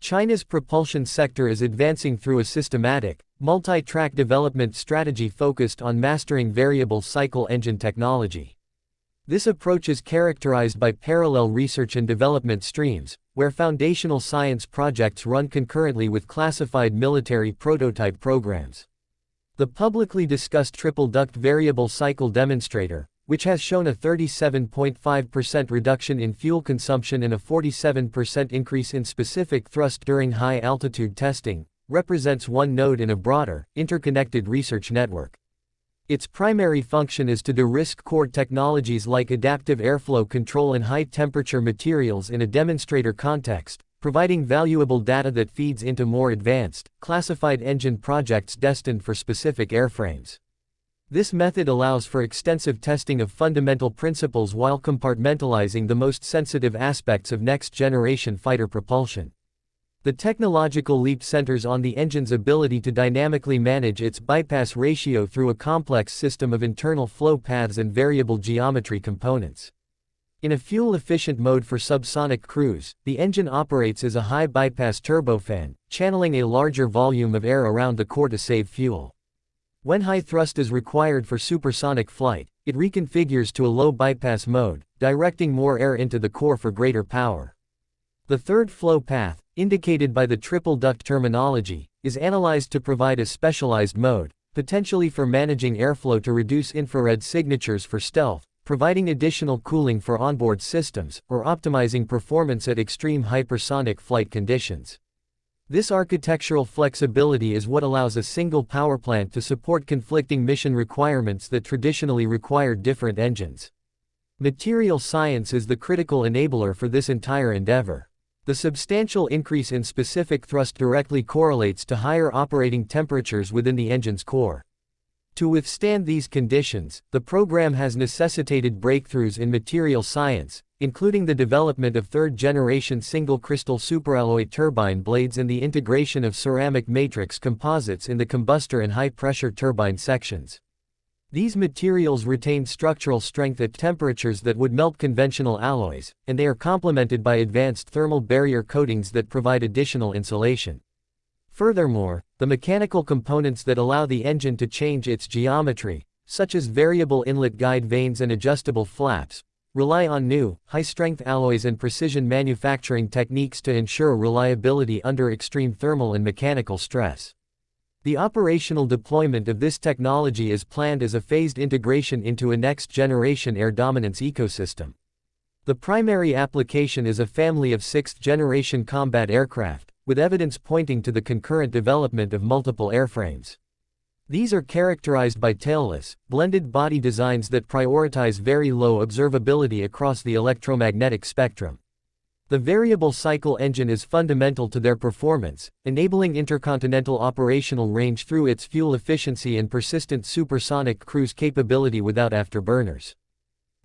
China's propulsion sector is advancing through a systematic, multi-track development strategy focused on mastering variable cycle engine technology. This approach is characterized by parallel research and development streams, where foundational science projects run concurrently with classified military prototype programs. The publicly discussed triple-duct variable cycle demonstrator, which has shown a 37.5% reduction in fuel consumption and a 47% increase in specific thrust during high-altitude testing, represents one node in a broader, interconnected research network. Its primary function is to de-risk core technologies like adaptive airflow control and high-temperature materials in a demonstrator context, providing valuable data that feeds into more advanced, classified engine projects destined for specific airframes. This method allows for extensive testing of fundamental principles while compartmentalizing the most sensitive aspects of next-generation fighter propulsion. The technological leap centers on the engine's ability to dynamically manage its bypass ratio through a complex system of internal flow paths and variable geometry components. In a fuel-efficient mode for subsonic cruise, the engine operates as a high-bypass turbofan, channeling a larger volume of air around the core to save fuel. When high thrust is required for supersonic flight, it reconfigures to a low bypass mode, directing more air into the core for greater power. The third flow path, indicated by the triple-duct terminology, is analyzed to provide a specialized mode, potentially for managing airflow to reduce infrared signatures for stealth, providing additional cooling for onboard systems, or optimizing performance at extreme hypersonic flight conditions. This architectural flexibility is what allows a single power plant to support conflicting mission requirements that traditionally required different engines. Material science is the critical enabler for this entire endeavor. The substantial increase in specific thrust directly correlates to higher operating temperatures within the engine's core. To withstand these conditions, the program has necessitated breakthroughs in material science, including the development of third-generation single-crystal superalloy turbine blades and the integration of ceramic matrix composites in the combustor and high-pressure turbine sections. These materials retain structural strength at temperatures that would melt conventional alloys, and they are complemented by advanced thermal barrier coatings that provide additional insulation. Furthermore, the mechanical components that allow the engine to change its geometry, such as variable inlet guide vanes and adjustable flaps, rely on new, high-strength alloys and precision manufacturing techniques to ensure reliability under extreme thermal and mechanical stress. The operational deployment of this technology is planned as a phased integration into a next-generation air dominance ecosystem. The primary application is a family of 6th-generation combat aircraft, with evidence pointing to the concurrent development of multiple airframes. These are characterized by tailless, blended body designs that prioritize very low observability across the electromagnetic spectrum. The variable cycle engine is fundamental to their performance, enabling intercontinental operational range through its fuel efficiency and persistent supersonic cruise capability without afterburners.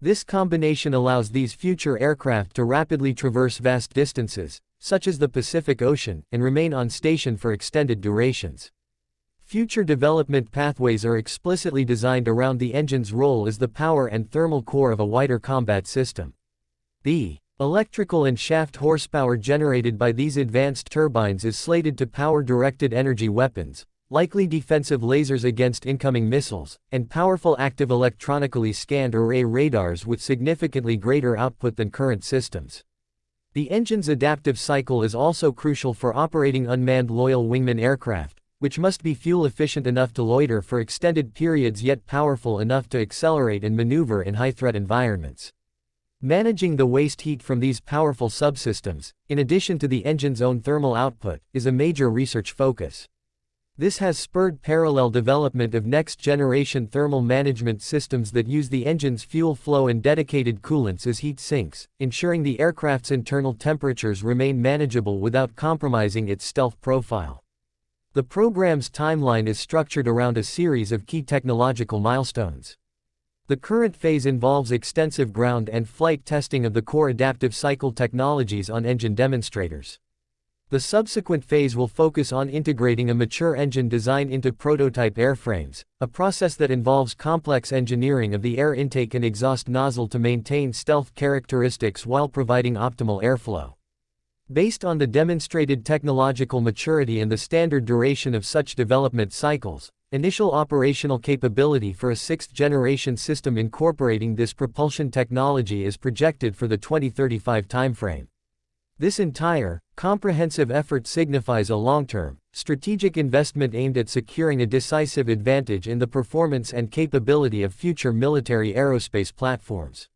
This combination allows these future aircraft to rapidly traverse vast distances, such as the Pacific Ocean, and remain on station for extended durations. Future development pathways are explicitly designed around the engine's role as the power and thermal core of a wider combat system. The electrical and shaft horsepower generated by these advanced turbines is slated to power directed energy weapons, likely defensive lasers against incoming missiles, and powerful active electronically scanned array radars with significantly greater output than current systems. The engine's adaptive cycle is also crucial for operating unmanned loyal wingman aircraft, which must be fuel efficient enough to loiter for extended periods yet powerful enough to accelerate and maneuver in high-threat environments. Managing the waste heat from these powerful subsystems, in addition to the engine's own thermal output, is a major research focus. This has spurred parallel development of next-generation thermal management systems that use the engine's fuel flow and dedicated coolants as heat sinks, ensuring the aircraft's internal temperatures remain manageable without compromising its stealth profile. The program's timeline is structured around a series of key technological milestones. The current phase involves extensive ground and flight testing of the core adaptive cycle technologies on engine demonstrators. The subsequent phase will focus on integrating a mature engine design into prototype airframes, a process that involves complex engineering of the air intake and exhaust nozzle to maintain stealth characteristics while providing optimal airflow. Based on the demonstrated technological maturity and the standard duration of such development cycles, initial operational capability for a sixth-generation system incorporating this propulsion technology is projected for the 2035 timeframe. This entire, comprehensive effort signifies a long-term, strategic investment aimed at securing a decisive advantage in the performance and capability of future military aerospace platforms.